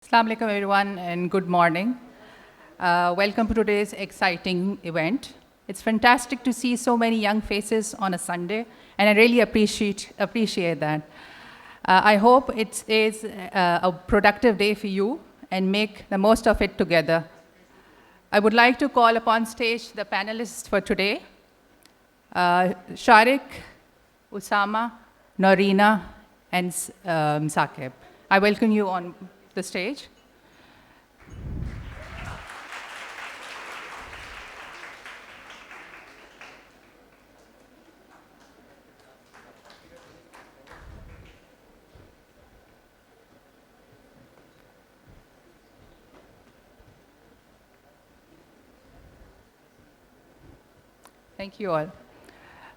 Assalamu alaikum everyone and good morning. Welcome to today's exciting event. It's fantastic to see so many young faces on a Sunday and I really appreciate that. I hope it is a productive day for you and make the most of it together. I would like to call upon stage the panelists for today, Sharik, Usama, Norina, and Saqib. I welcome you on the stage. Thank you all.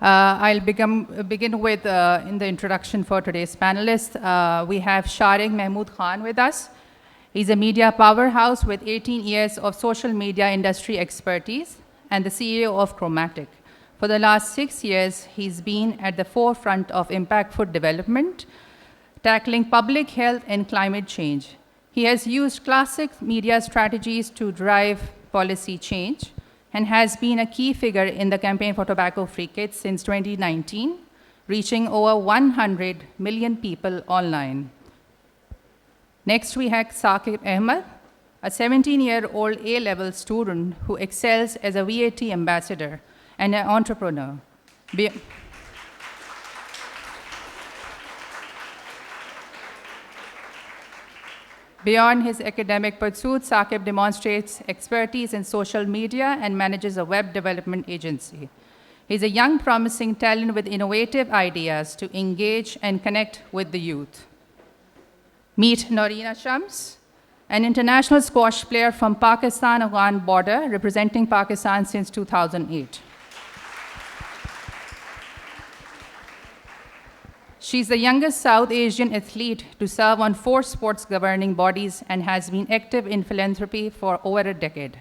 I'll begin with in the introduction for today's panelists. We have Sharik Mahmood Khan with us. He's a media powerhouse with 18 years of social media industry expertise and the CEO of Chromatic. For the last 6 years, he's been at the forefront of impactful development, tackling public health and climate change. He has used classic media strategies to drive policy change and has been a key figure in the campaign for tobacco-free kids since 2019, reaching over 100 million people online. Next, we have Saqib Ahmed, a 17-year-old A-level student who excels as a VAT ambassador and an entrepreneur. Beyond his academic pursuits, Saqib demonstrates expertise in social media and manages a web development agency. He's a young, promising talent with innovative ideas to engage and connect with the youth. Meet Norina Shams, an international squash player from Pakistan-Afghan border, representing Pakistan since 2008. She's the youngest South Asian athlete to serve on 4 sports governing bodies and has been active in philanthropy for over a decade.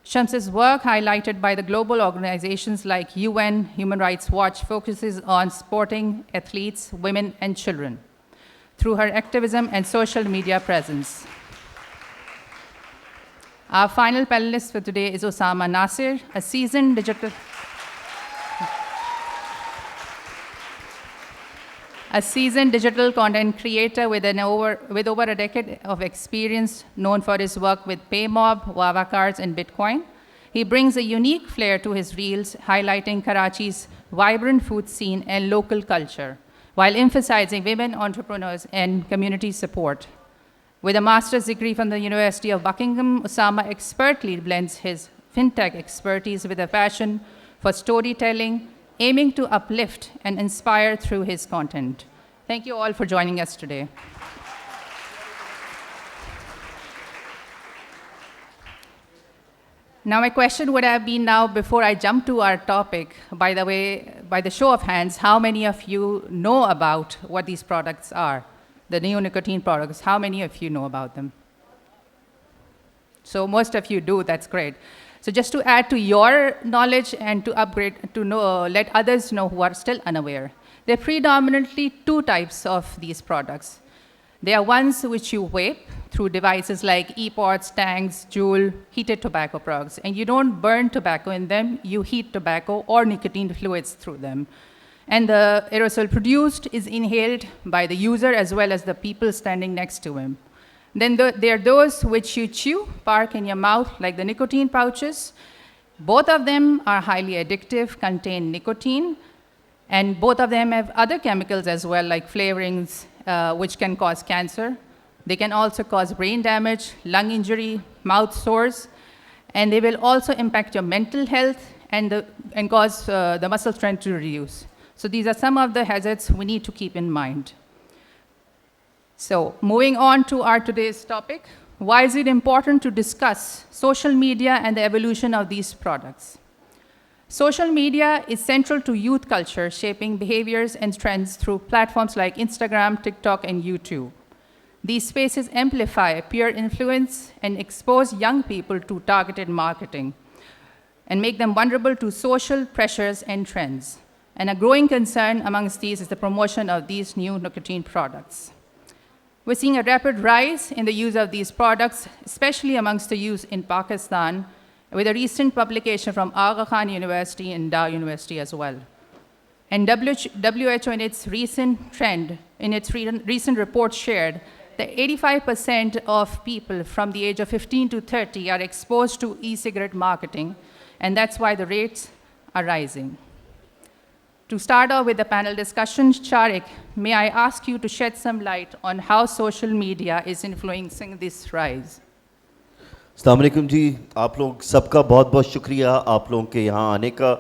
Shams's work, highlighted by the global organizations like UN, Human Rights Watch, focuses on supporting athletes, women, and children through her activism and social media presence. Our final panelist for today is Osama Nasir, a seasoned digital content creator with over a decade of experience, known for his work with PayMob, Wawa Cards, and Bitcoin. He brings a unique flair to his reels, highlighting Karachi's vibrant food scene and local culture, while emphasizing women entrepreneurs and community support. With a master's degree from the University of Buckingham, Osama expertly blends his fintech expertise with a passion for storytelling, aiming to uplift and inspire through his content. Thank you all for joining us today. Now, my question would have been now, before I jump to our topic, by the way, by the show of hands, how many of you know about what these products are, the new nicotine products? How many of you know about them? So most of you do, that's great. So just to add to your knowledge and to upgrade, to know, let others know who are still unaware. There are predominantly 2 types of these products. They are ones which you vape through devices like e-pods, tangs, Juul, heated tobacco products. And you don't burn tobacco in them, you heat tobacco or nicotine fluids through them. And the aerosol produced is inhaled by the user as well as the people standing next to him. Then there are those which you chew, park in your mouth, like the nicotine pouches. Both of them are highly addictive, contain nicotine, and both of them have other chemicals as well, like flavorings, which can cause cancer. They can also cause brain damage, lung injury, mouth sores, and they will also impact your mental health and cause the muscle strength to reduce. So these are some of the hazards we need to keep in mind. So moving on to our today's topic, why is it important to discuss social media and the evolution of these products? Social media is central to youth culture, shaping behaviors and trends through platforms like Instagram, TikTok, and YouTube. These spaces amplify peer influence and expose young people to targeted marketing and make them vulnerable to social pressures and trends. And a growing concern amongst these is the promotion of these new nicotine products. We're seeing a rapid rise in the use of these products, especially amongst the youth in Pakistan, with a recent publication from Aga Khan University and Dow University as well. And WHO in its recent report shared that 85% of people from the age of 15 to 30 are exposed to e-cigarette marketing, and that's why the rates are rising. To start off with the panel discussion, Shariq, may I ask you to shed some light on how social media is influencing this rise? अस्सलाम वालेकुम जी, आप लोग सबका बहुत बहुत शुक्रिया आप लोगों के यहाँ आने का.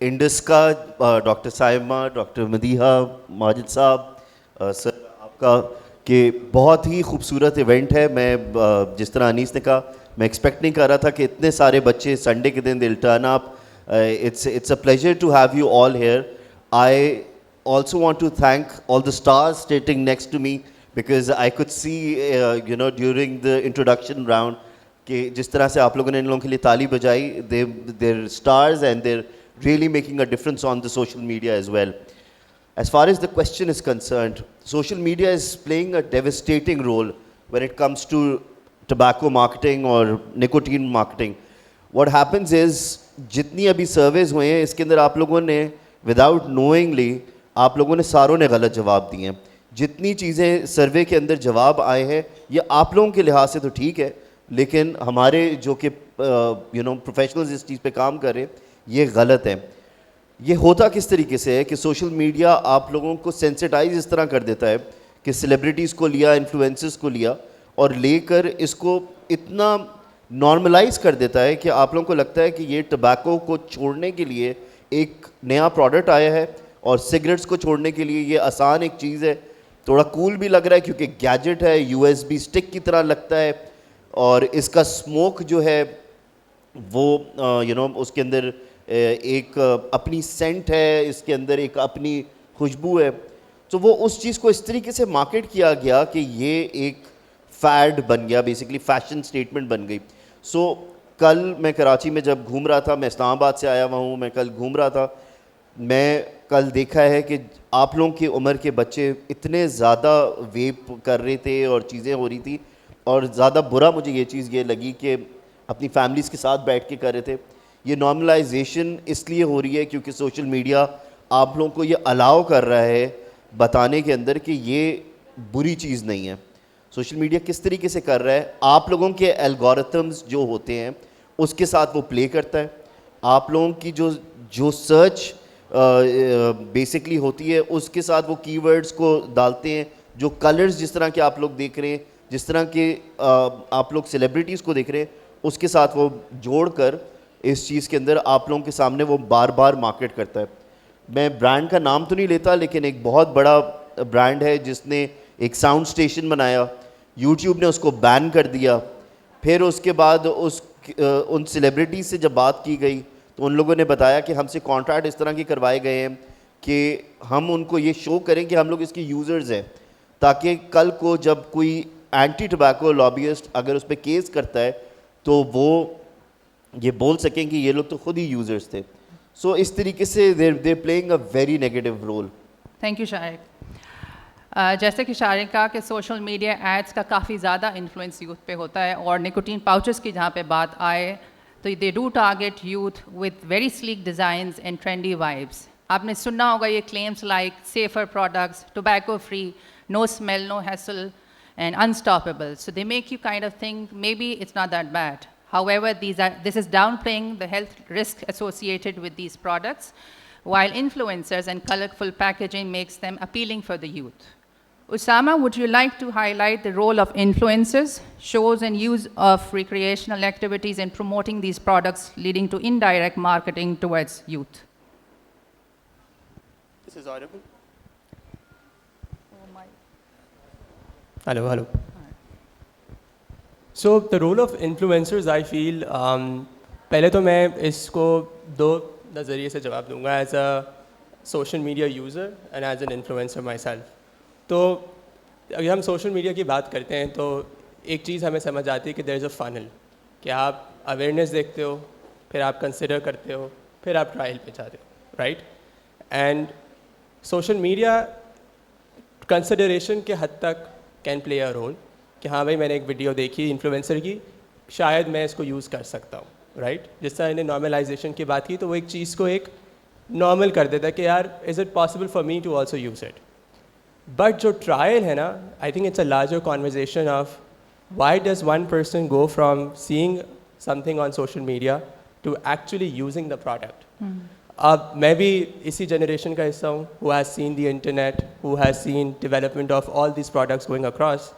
इंडस का डॉक्टर साइमा, डॉक्टर मदीहा, माजिद साहब, सर आपका कि बहुत ही खूबसूरत इवेंट है. मैं जिस तरह अनीस ने कहा, मैं एक्सपेक्ट नहीं कर रहा था कि इतने सारे बच्चे संडे के दिन they'll turn up. It's a pleasure to have you all here. I also want to thank all the stars sitting next to me because I could see, during the introduction round कि जिस तरह से आप लोगों ने इन लोगों के लिए ताली बजाई, they're stars and they're really making a difference on the social media as well. As far as the question is concerned, social media is playing a devastating role when it comes to tobacco marketing or nicotine marketing. What happens is, जितनी अभी surveys हुए हैं इसके अंदर आप लोगों ने without knowingly आप लोगों ने सारों ने गलत जवाब दिए हैं. जितनी चीज़ें सर्वे के अंदर जवाब आए हैं ये आप लोगों के लिहाज से तो ठीक है, लेकिन हमारे जो कि प्रोफेशनल्स इस चीज़ पे काम कर रहे हैं ये गलत है. ये होता किस तरीके से है कि सोशल मीडिया आप लोगों को सेंसिटाइज इस तरह कर देता है कि सेलिब्रिटीज़ को लिया, इन्फ्लुएंसर्स को लिया और लेकर इसको इतना नॉर्मलाइज कर देता है कि आप लोगों को लगता है कि ये टबैको को छोड़ने के लिए एक नया प्रोडक्ट आया है और सिगरेट्स को छोड़ने के लिए ये आसान एक चीज़ है. थोड़ा कूल भी लग रहा है क्योंकि गैजेट है, USB स्टिक की तरह लगता है और इसका स्मोक जो है वो उसके अंदर एक अपनी सेंट है, इसके अंदर एक अपनी खुशबू है. तो वो उस चीज़ को इस तरीके से मार्केट किया गया कि ये एक फैड बन गया, बेसिकली फैशन स्टेटमेंट बन गई. कल मैं कराची में जब घूम रहा था, मैं इस्लामाबाद से आया हुआ हूँ, मैं कल घूम रहा था, मैं कल देखा है कि आप लोगों की उम्र के बच्चे इतने ज़्यादा वेप कर रहे थे और चीज़ें हो रही थी. और ज़्यादा बुरा मुझे ये चीज़ ये लगी कि अपनी फैमिलीज़ के साथ बैठ के कर रहे थे. ये नॉर्मलाइजेशन इसलिए हो रही है क्योंकि सोशल मीडिया आप लोगों को ये अलाउ कर रहा है बताने के अंदर कि ये बुरी चीज़ नहीं है. सोशल मीडिया किस तरीके से कर रहा है, आप लोगों के एल्गोरिथम्स जो होते हैं उसके साथ वो प्ले करता है. आप लोगों की जो सर्च बेसिकली होती है उसके साथ वो कीवर्ड्स को डालते हैं. जो कलर्स जिस तरह के आप लोग देख रहे हैं, जिस तरह के आप लोग सेलिब्रिटीज़ को देख रहे हैं, उसके साथ वो जोड़कर इस चीज़ के अंदर आप लोगों के सामने वो बार बार मार्केट करता है. मैं ब्रांड का नाम तो नहीं लेता, लेकिन एक बहुत बड़ा ब्रांड है जिसने एक साउंड स्टेशन बनाया, यूट्यूब ने उसको बैन कर दिया. फिर उसके बाद उन सेलिब्रिटीज़ से जब बात की गई तो उन लोगों ने बताया कि हमसे कॉन्ट्रैक्ट इस तरह के करवाए गए हैं कि हम उनको ये शो करें कि हम लोग इसके यूज़र्स हैं, ताकि कल को जब कोई एंटी टबैको लॉबियस्ट अगर उस पर केस करता है तो वो ये बोल सकें कि ये लोग तो खुद ही यूज़र्स थे. सो इस तरीके से they're playing a very negative role. Thank you Shariq. जैसे कि शारिक कहा कि सोशल मीडिया एड्स का काफ़ी ज़्यादा इन्फ्लुएंस यूथ पे होता है और निकोटीन पाउचेस की जहाँ पे बात आए तो they do target youth with very sleek designs and trendy vibes. आपने सुना होगा ये claims like safer products, tobacco free, no smell, no hassle and unstoppable. So they make you kind of think maybe it's not that bad. However, this is downplaying the health risk associated with these products, while influencers and colorful packaging makes them appealing for the youth. Usama, would you like to highlight the role of influencers, shows and use of recreational activities in promoting these products, leading to indirect marketing towards youth? This is audible. Hello. So the role of influencers, I feel, पहले तो मैं इसको दो नज़रिए से जवाब दूंगा, as a social media user and as an influencer myself. तो अगर हम social media की बात करते हैं तो एक चीज़ हमें समझ आती है कि there is a funnel, कि आप awareness देखते हो, फिर आप consider करते हो, फिर आप trial पे जाते हो, right? And social media consideration के हद तक can play a role کہ ہاں بھائی میں نے ایک ویڈیو دیکھی انفلوئنسر کی, شاید میں اس کو یوز کر سکتا ہوں, رائٹ. جس طرح نے نارملائزیشن کی بات کی تو وہ ایک چیز کو ایک نارمل کر دیتا ہے کہ یار is it possible for me to also use it. But جو ٹرائل ہے نا, I think it's a larger conversation of why does one person go from seeing something on social media to actually using the product. اب میں بھی اسی generation کا حصہ ہوں who has seen the internet, who has seen development of all these products going across.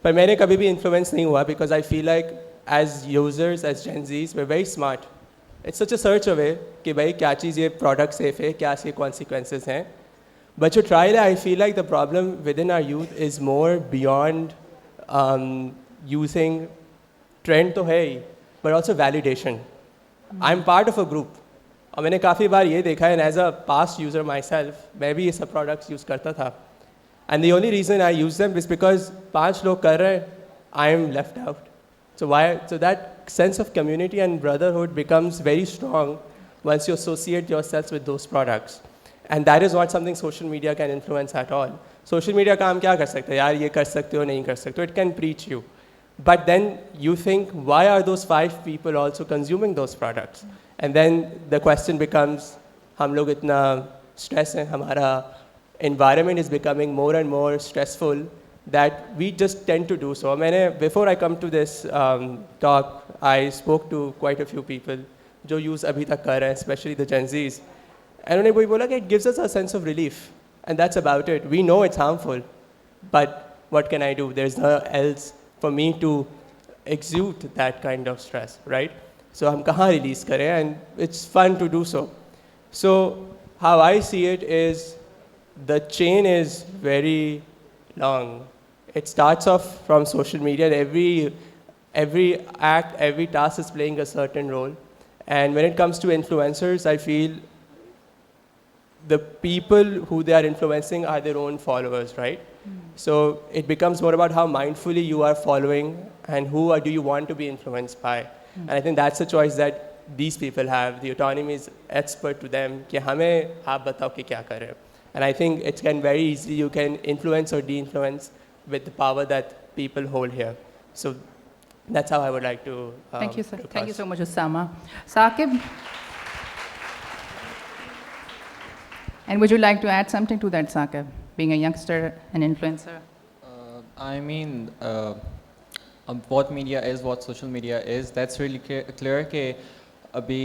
پر میں نے کبھی بھی انفلوئنس نہیں ہوا because I feel like as users, as Gen Zs, we're very smart. It's such a search away کہ بھائی کیا چیز یہ پروڈکٹ سیف ہے, کیا اس کے consequences ہیں. But جو ٹرائل ہے, I feel like the problem within our youth is more beyond using trend تو ہے ہی, but also validation. I'm part of a group. اور میں نے کافی بار یہ دیکھا ہے, as a past user my self, میں بھی یہ سب پروڈکٹس یوز کرتا تھا. And the only reason I use them is because 5 لوگ کر رہے ہیں, I am left out. So that sense of community and brotherhood becomes very strong once you associate yourselves with those products. And that is not something social media can influence at all. Social media کام کیا کر سکتے ہیں یار, یہ کر سکتے ہو نہیں کر سکتے ہو, it can preach you. But then you think, why are those 5 people also consuming those products? And then the question becomes, ہم لوگ اتنا stress ہیں, ہمارا environment is becoming more and more stressful that we just tend to do so. میں نے before I come to this talk, I spoke to quite a few people جو use ابھی تک کر رہے ہیں, especially the Gen Zs. And انہوں نے وہی بولا کہ it gives us a sense of relief, and that's about it. We know it's harmful, but what can I do? There's nothing else for me to exude that kind of stress, right? So ہم کہاں release کریں, and it's fun to do so. So how I see it is the chain is very long. It starts off from social media, and every act, every task is playing a certain role. And when it comes to influencers, I feel the people who they are influencing are their own followers, right? So it becomes more about how mindfully you are following and who do you want to be influenced by. And I think that's a choice that these people have. The autonomy is expert to them کہ ہمیں آپ بتاؤ کہ کیا کریں. And I think it can very easily, you can influence or de-influence with the power that people hold here. So that's how I would like to Thank you, sir. to Thank you pass. so much, Osama. Saqib? And would you like to add something to that, Saqib, being a youngster, an influencer? I mean, what media is, what social media is, that's really clear کہ ابھی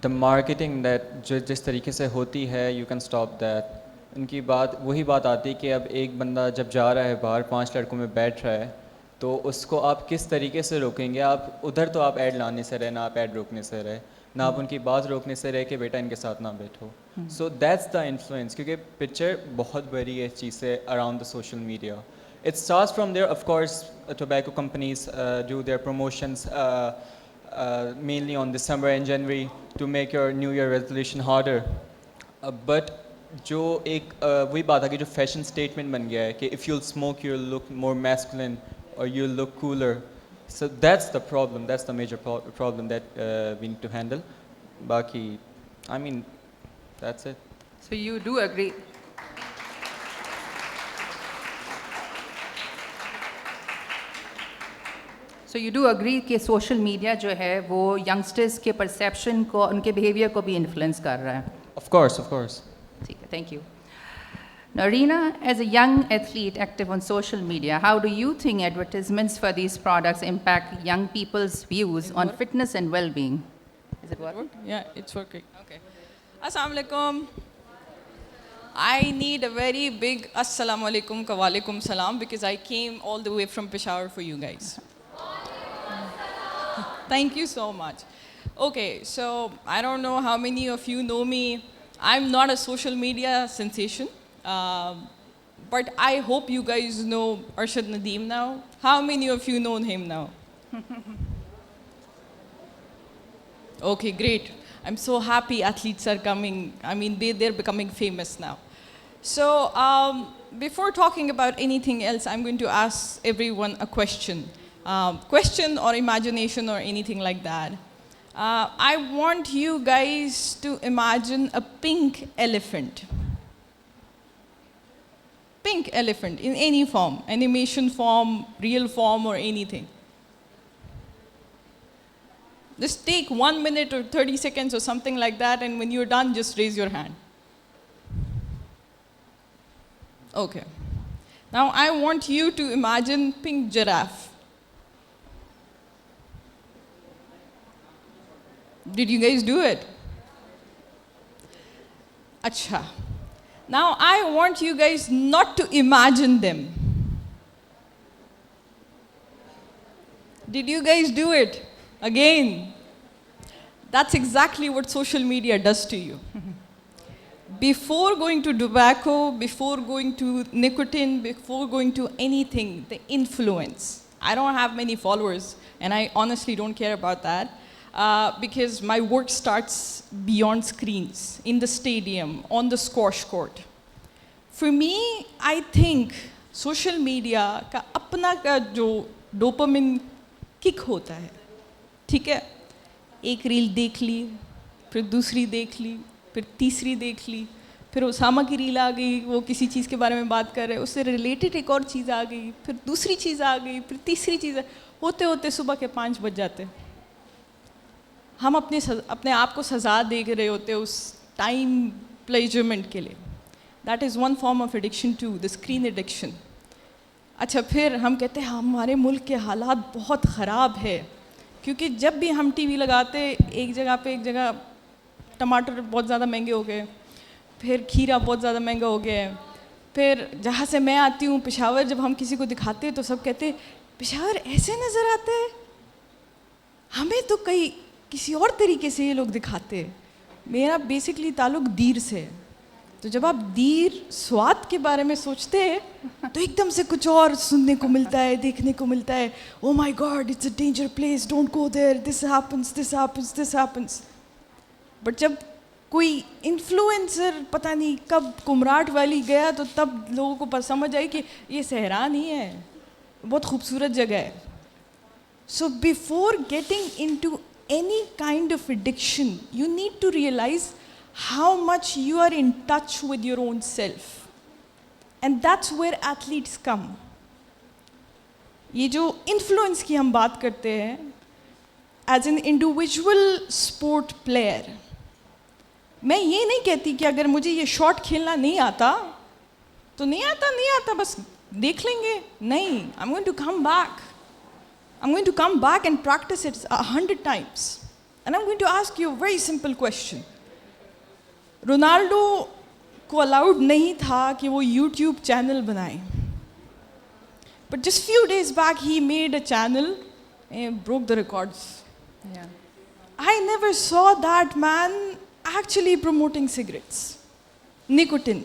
the marketing that جس طریقے سے ہوتی ہے, you can stop that. ان کی بات وہی بات آتی کہ اب ایک بندہ جب جا رہا ہے باہر 5 لڑکوں میں بیٹھ رہا ہے تو اس کو آپ کس طریقے سے روکیں گے. آپ ادھر تو آپ ایڈ لانے سے رہے, نہ آپ ایڈ روکنے سے رہے, نہ آپ ان کی بات روکنے سے رہے کہ بیٹا ان کے ساتھ نہ بیٹھو. سو دیٹس دا انفلوئنس, کیونکہ پکچر بہت بڑی ہے اس چیز سے around the social media. It starts from there, of course. Tobacco companies do their promotions mainly on December and January to make your New Year resolution harder. But جو ایک وہی بات ہے کہ جو فیشن اسٹیٹمنٹ بن گیا ہے کہ if you'll smoke you'll look more masculine or you'll look cooler. So that's the problem. That's the major problem that we need to handle. باقی I mean that's it. So you do agree? So you do agree کہ social media جو ہے وہ youngsters کے perception کو, ان کے behaviour کو بھی انفلوئنس کر رہا ہے. Of course. ٹھیک ہے, thank you. Now, Reena, as a young athlete active on social media, how do you think advertisements for these products impact young people's views on fitness and well-being? Is it working? Yeah, it's working. Okay. Assalamu alaikum. I need a very big assalamu alaikum ka walaikum salam because I came all the way from Peshawar for you guys. Thank you so much. Okay, so I don't know how many of you know me. I'm not a social media sensation, but I hope you guys know Arshad Nadeem now. How many of you know him now? Okay, great. I'm so happy athletes are coming. I mean, they're becoming famous now. So before talking about anything else, I'm going to ask everyone a question. Question or imagination or anything like that. I want you guys to imagine a pink elephant. Pink elephant in any form, animation form, real form, or anything. Just take 1 minute or 30 seconds or something like that, and when you're done, just raise your hand. Okay. Now I want you to imagine pink giraffe. Did you guys do it? Acha. Now I want you guys not to imagine them. Did you guys do it? Again. That's exactly what social media does to you. Before going to tobacco, before going to nicotine, before going to anything, the influence. I don't have many followers, and I honestly don't care about that. Because my work starts beyond screens, in the stadium, on the squash court. For me, I think social media का अपना का जो dopamine kick होता है, ठीक है? एक reel देख ली, फिर दूसरी देख ली, फिर तीसरी देख ली, फिर ओसामा की रील आ गई, वो किसी चीज़ के बारे में बात कर रहे हैं, उससे रिलेटेड एक और चीज़ आ गई, फिर दूसरी चीज़ आ गई, फिर तीसरी चीज़, होते होते सुबह के 5 बज जाते हैं. हम अपने आप को सज़ा दे रहे होते हैं उस टाइम प्लेजरमेंट के लिए. That is one form of addiction to the screen addiction. अच्छा, फिर हम कहते हैं हमारे मुल्क के हालात बहुत ख़राब है, क्योंकि जब भी हम टीवी लगाते एक जगह टमाटर बहुत ज़्यादा महंगे हो गए, फिर खीरा बहुत ज़्यादा महंगा हो गया है, फिर जहाँ से मैं आती हूँ पेशावर, जब हम किसी को दिखाते हैं तो सब कहते हैं पेशावर ऐसे नज़र आते हैं, हमें तो किसी और तरीके से ये लोग दिखाते हैं. मेरा बेसिकली ताल्लुक दीर से है, तो जब आप दीर स्वाद के बारे में सोचते हैं तो एकदम से कुछ और सुनने को मिलता है, देखने को मिलता है. Oh my god, it's a danger place, don't go there, this happens, this happens, this happens. But जब कोई इन्फ्लुएंसर पता नहीं कब कुमराट वाली गया, तो तब लोगों को समझ आई कि ये सहरा नहीं है, बहुत खूबसूरत जगह है. So before getting into any kind of addiction, you need to realize how much you are in touch with your own self. And that's where athletes come. ये जो influence की हम बात करते हैं, as an individual sport player, मैं ये नहीं कहती कि अगर मुझे ये shot खेलना नहीं आता, तो नहीं आता, बस देख लेंगे. नहीं, I'm going to come back. I'm going to come back and practice it 100 times. And I'm going to ask you a very simple question. Ronaldo को allowed नहीं था कि वो YouTube channel बनाए. But just few days back he made a channel and broke the records. Yeah. I never saw that man actually promoting cigarettes, nicotine.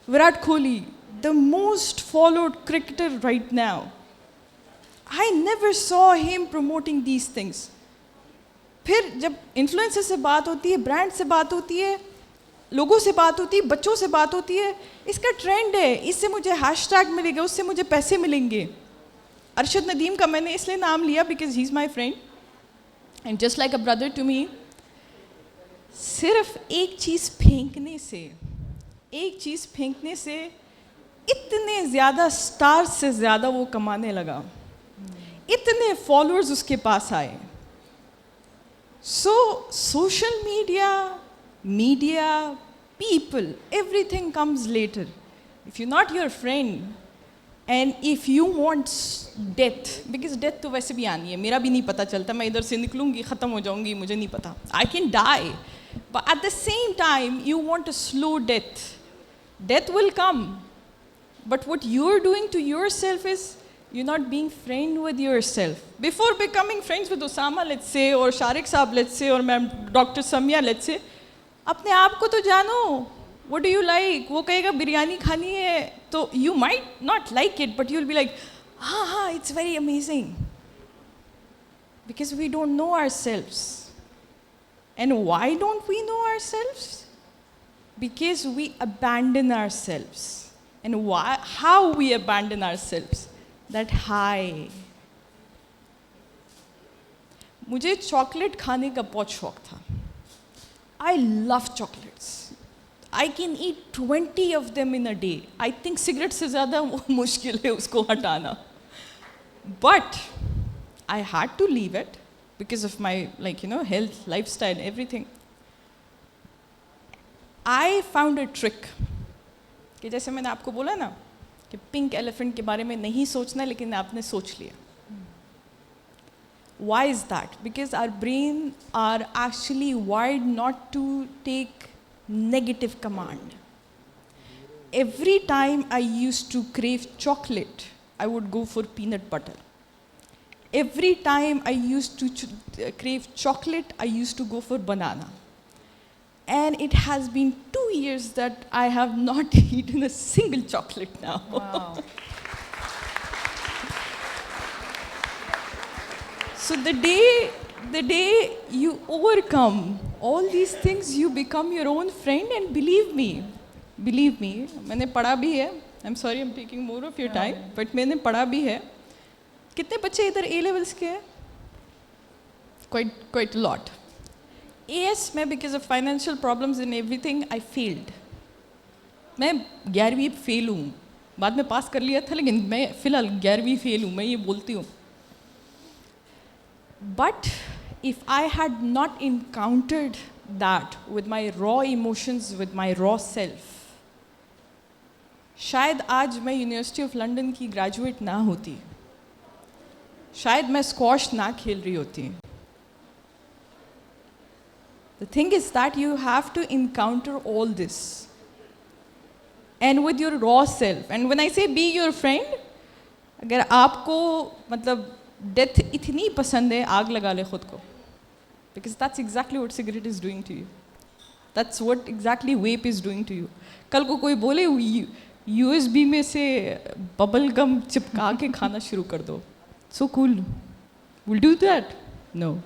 Virat Kohli, the most followed cricketer right now. I never saw him promoting these things. फिर जब influencer से बात होती है, brand से बात होती है, लोगों से बात होती है, बच्चों से बात होती है, इसका ट्रेंड है, इससे मुझे हैशटैग मिलेगा, उससे मुझे पैसे मिलेंगे. अरशद नदीम का मैंने इसलिए नाम लिया because he is my friend and just like a brother to me. सिर्फ एक चीज़ फेंकने से इतने ज़्यादा स्टार्स से ज़्यादा वो कमाने लगा, इतने फॉलोअर्स उसके पास आए. So social media, people, everything comes later. If you're not your friend and if you want death, because death तो वैसे भी आनी है, मेरा भी नहीं पता चलता, मैं इधर से निकलूंगी ख़त्म हो जाऊंगी, मुझे नहीं पता. I can die, but at the same time you want a slow death. Death will come, but what you're doing to yourself is you're not being friend with yourself. Before becoming friends with Osama, let's say, or Sharik Saab, let's say, or Ma'am Dr. Samia, let's say, अपने आप को तो जानो. What do you like? वो कहेगा बिरयानी खानी है, तो you might not like it, but you'll be like, हाँ, it's very amazing. Because we don't know ourselves. And why don't we know ourselves? Because we abandon ourselves. And how we abandon ourselves? That high. मुझे chocolate खाने का बहुत शौक था. I love chocolates. I can eat 20 of them in a day. I think cigarette से ज़्यादा मुश्किल है उसको हटाना. But I had to leave it because of my health, lifestyle, everything. I found a trick. कि जैसे मैंने आपको बोला ना कि पिंक एलिफेंट के बारे में नहीं सोचना लेकिन आपने सोच लिया. Why is that? Because our brain are actually wired not to take negative command. Every time I used to crave chocolate, I would go for peanut butter. Every time I used to crave chocolate, I used to go for banana. And it has been 2 years that I have not eaten a single chocolate now. Wow. So the day you overcome all these things, you become your own friend. And believe me, मैंने पढ़ा भी है. I'm sorry, I'm taking more of your time, but मैंने पढ़ा भी है. कितने बच्चे इधर A levels के हैं? Quite a lot. AS में because of financial problems and everything, I failed. मैं 11वीं फेल हूँ. बाद में पास कर लिया था लेकिन मैं फिलहाल 11वीं फेल हूँ. मैं ये बोलती हूँ. But if I had not encountered that with my raw emotions, with my raw self, शायद आज मैं यूनिवर्सिटी ऑफ लंदन की ग्रेजुएट ना होती. शायद मैं स्क्वॉश ना खेल रही होती. The thing is that you have to encounter all this. And with your raw self. And when I say be your friend, अगर आपको मतलब डेथ इतनी पसंद है, आग लगा ले खुद को. Because that's exactly what cigarette is doing to you. That's what exactly vape is doing to you. कल को कोई बोले USB में से बबल गम चिपका के खाना शुरू कर दो. So cool. Will do that? No.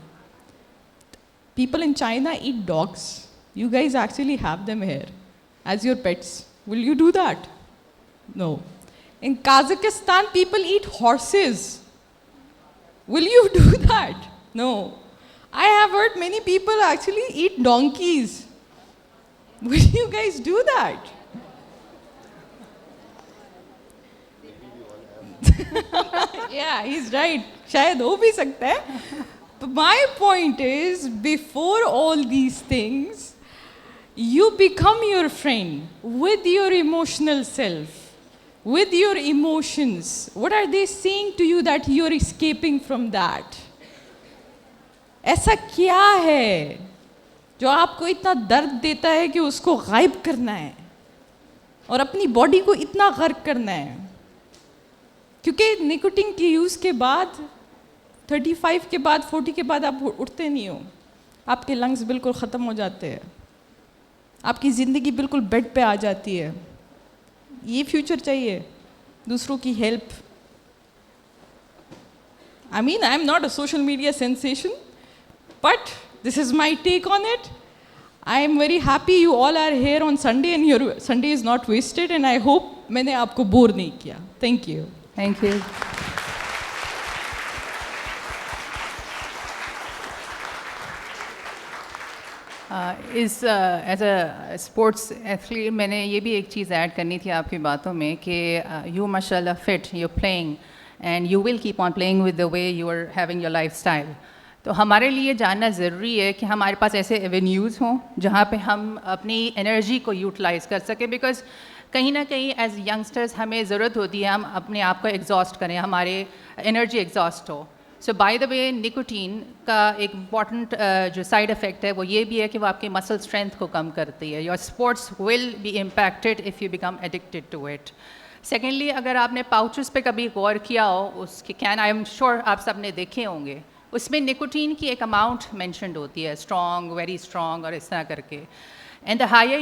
People in China eat dogs. You guys actually have them here as your pets. Will you do that? No. In Kazakhstan, people eat horses. Will you do that? No. I have heard many people actually eat donkeys. Will you guys do that? Yeah, he's right. शायद हो भी सकता है. But my point is, before all these things, you become your friend with your emotional self, with your emotions. What are they saying to you that you're escaping from that? ऐसा क्या है जो आपको इतना दर्द देता है कि उसको गायब करना है और अपनी बॉडी को इतना गर्क करना है? क्योंकि निकोटिन के यूज़ के बाद 35 के बाद 40 के बाद आप उठते नहीं हो. आपके लंग्स बिल्कुल ख़त्म हो जाते हैं. आपकी ज़िंदगी बिल्कुल बेड पे आ जाती है. ये फ्यूचर चाहिए? दूसरों की help. I mean, I'm not a social media sensation, but this is my take on it. I am very happy you all are here on Sunday and your Sunday is not wasted, and I hope मैंने आपको bore नहीं किया. Thank you. Thank you. As a sports athlete, मैंने ये भी एक चीज़ add करनी थी आपकी बातों में कि you mashallah fit, you're playing and you will keep on playing with the way you are having your lifestyle. तो हमारे लिए जानना ज़रूरी है कि हमारे पास ऐसे एवेन्यूज़ हों जहाँ पे हम अपनी एनर्जी को यूटिलाइज़ कर सकें. बिकॉज़ कहीं ना कहीं एज यंगस्टर्स हमें ज़रूरत होती है हम अपने आप को एग्जॉस्ट करें, हमारे एनर्जी एग्जॉस्ट हो. सो बाय द वे निकोटीन का एक इम्पॉर्टेंट जो साइड इफ़ेक्ट है वो ये भी है कि वो आपकी मसल स्ट्रेंथ को कम करती है. Your sports will be impacted if you become addicted to it. Secondly, अगर आपने पाउचेस पे कभी गौर किया हो, उसके कैन आई एम श्योर आप सब ने देखे होंगे, उसमें निकोटीन की एक अमाउंट मेंशन्ड होती है, स्ट्रॉन्ग, वेरी स्ट्रॉन्ग और इस तरह करके. And the higher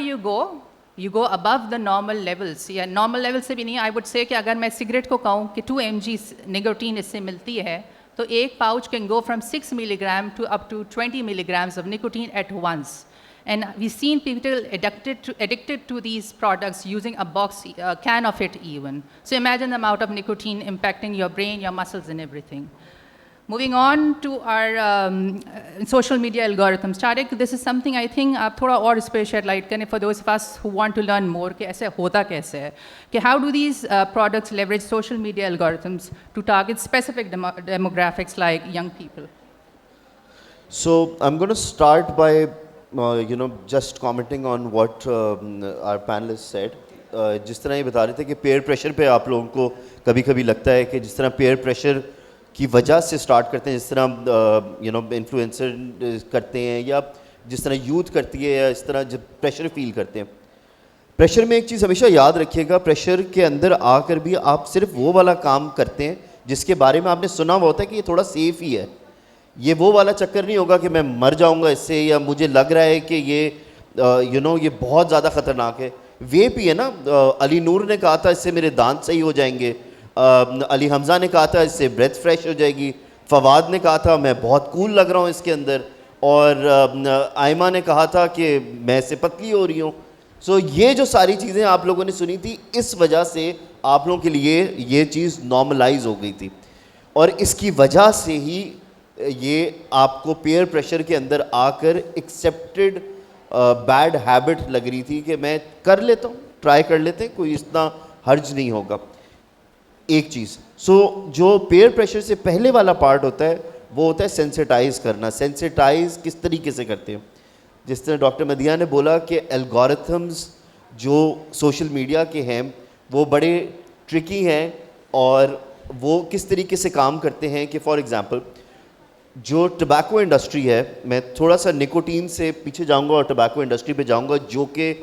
you go above the normal levels. या normal level से भी नहीं, I would say कि अगर मैं सिगरेट को कहूँ कि 2 mg निकोटीन इससे मिलती है तो एक pouch can go from 6 milligram to up to 20 milligrams of nicotine at once. And we've seen people addicted to these products using a box, a can of it even. So imagine the amount of nicotine impacting your brain, your muscles and everything. Moving on to our social media algorithms. Tariq, this is something I think آپ تھوڑا اور اس پہ shade light کریں for those of us who want to learn more کہ ایسے ہوتا کیسے ہے کہ how do these products leverage social media algorithms to target specific demographics like young people? So I'm going to start by just commenting on what our panelists said. جس طرح یہ بتا رہے تھے کہ پیئر پریشر پہ آپ لوگوں کو کبھی کبھی لگتا ہے کہ جس طرح پیئر پریشر کی وجہ سے سٹارٹ کرتے ہیں, جس طرح انفلوئنسر کرتے ہیں یا جس طرح یوتھ کرتی ہے, یا اس طرح جب پریشر فیل کرتے ہیں. پریشر میں ایک چیز ہمیشہ یاد رکھیے گا, پریشر کے اندر آ کر بھی آپ صرف وہ والا کام کرتے ہیں جس کے بارے میں آپ نے سنا ہوا ہوتا ہے کہ یہ تھوڑا سیف ہی ہے. یہ وہ والا چکر نہیں ہوگا کہ میں مر جاؤں گا اس سے, یا مجھے لگ رہا ہے کہ یہ یہ بہت زیادہ خطرناک ہے. ویپ ہی ہے نا, علی نور نے کہا تھا اس سے میرے دانت صحیح ہو جائیں گے, علی حمزہ نے کہا تھا اس سے بریتھ فریش ہو جائے گی, فواد نے کہا تھا میں بہت کول لگ رہا ہوں اس کے اندر, اور آئمہ نے کہا تھا کہ میں اس سے پتلی ہو رہی ہوں. سو یہ جو ساری چیزیں آپ لوگوں نے سنی تھی, اس وجہ سے آپ لوگوں کے لیے یہ چیز نارملائز ہو گئی تھی, اور اس کی وجہ سے ہی یہ آپ کو پیئر پریشر کے اندر آ کر ایکسیپٹڈ بیڈ ہیبٹ لگ رہی تھی کہ میں کر لیتا ہوں, ٹرائی کر لیتے ہیں, کوئی اتنا حرج نہیں ہوگا. ایک چیز جو پیئر پریشر سے پہلے والا پارٹ ہوتا ہے وہ ہوتا ہے سینسٹائز کرنا. سینسٹائز کس طریقے سے کرتے ہیں؟ جس طرح ڈاکٹر مدیہ نے بولا کہ الگورتھمز جو سوشل میڈیا کے ہیں وہ بڑے ٹرکی ہیں, اور وہ کس طریقے سے کام کرتے ہیں کہ فار ایگزامپل جو ٹبیکو انڈسٹری ہے, میں تھوڑا سا نکوٹین سے پیچھے جاؤں گا اور ٹبیکو انڈسٹری پہ جاؤں گا, جو کہ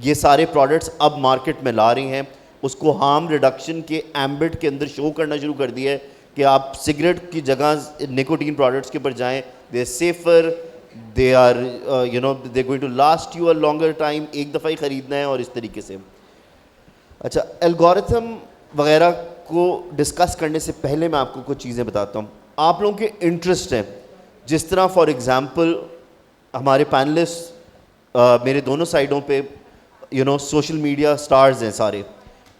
یہ سارے پروڈکٹس اب مارکیٹ میں لا رہی ہیں, اس کو ہارم ریڈکشن کے ایمبٹ کے اندر شو کرنا شروع کر دیا ہے کہ آپ سگریٹ کی جگہ نکوٹین پروڈکٹس کے اوپر جائیں, they safer, they are they going to last you a longer time, ایک دفعہ ہی خریدنا ہے, اور اس طریقے سے. اچھا, الگورتھم وغیرہ کو ڈسکس کرنے سے پہلے میں آپ کو کچھ چیزیں بتاتا ہوں. آپ لوگوں کے انٹرسٹ ہیں, جس طرح فار ایگزامپل ہمارے پینلسٹ میرے دونوں سائڈوں پہ سوشل میڈیا سٹارز ہیں سارے,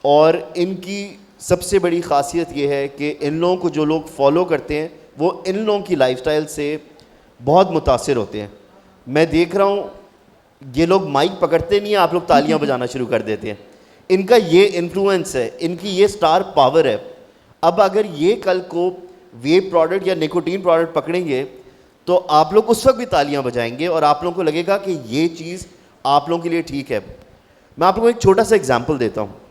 اور ان کی سب سے بڑی خاصیت یہ ہے کہ ان لوگوں کو جو لوگ فالو کرتے ہیں وہ ان لوگوں کی لائف سٹائل سے بہت متاثر ہوتے ہیں. میں دیکھ رہا ہوں یہ لوگ مائک پکڑتے نہیں ہیں, آپ لوگ تالیاں بجانا شروع کر دیتے ہیں. ان کا یہ انفلوئنس ہے, ان کی یہ سٹار پاور ہے. اب اگر یہ کل کو ویپ پروڈکٹ یا نکوٹین پروڈکٹ پکڑیں گے تو آپ لوگ اس وقت بھی تالیاں بجائیں گے, اور آپ لوگوں کو لگے گا کہ یہ چیز آپ لوگوں کے لیے ٹھیک ہے. میں آپ لوگوں کو ایک چھوٹا سا ایگزامپل دیتا ہوں.